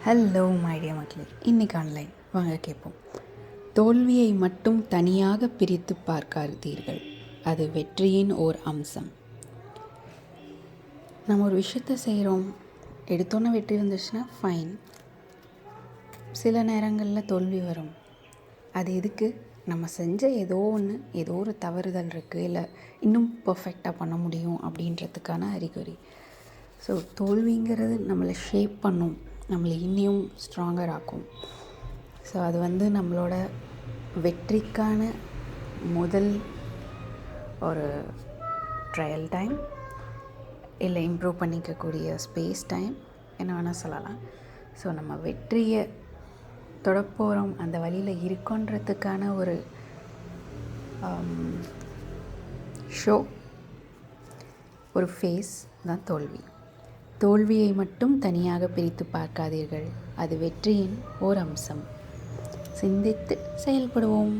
Hello my dear மக்களே, இன்றைக்கி online வாங்க கேட்போம். தோல்வியை மட்டும் தனியாக பிரித்து பார்க்காதீர்கள், அது வெற்றியின் ஓர் அம்சம். நம்ம ஒரு விஷயத்தை செய்கிறோம், எடுத்தோன்னே வெற்றி வந்துச்சுன்னா ஃபைன். சில நேரங்களில் தோல்வி வரும். அது எதுக்கு? நம்ம செஞ்ச ஏதோ ஒரு தவறுதல் இருக்குது, இல்லை இன்னும் பர்ஃபெக்டாக பண்ண முடியும் அப்படின்றதுக்கான அறிகுறி. ஸோ தோல்விங்கிறது நம்மளை ஷேப் பண்ணும், நம்மளை இன்னும் ஸ்ட்ராங்கர் ஆக்கும். ஸோ அது நம்மளோட வெற்றிக்கான முதல் ஒரு ட்ரையல் டைம், இல்லை இம்ப்ரூவ் பண்ணிக்கக்கூடிய ஸ்பேஸ் டைம், என்ன வேணால் சொல்லலாம். ஸோ நம்ம வெற்றியை தொடப்போகிறோம், அந்த வழியில் இருக்கோன்றதுக்கான ஒரு ஷோ, ஒரு ஃபேஸ் தான் தோல்வி. தோல்வியை மட்டும் தனியாக பிரித்து பார்க்காதீர்கள், அது வெற்றியின் ஓர் அம்சம். சிந்தித்து செயல்படுவோம்.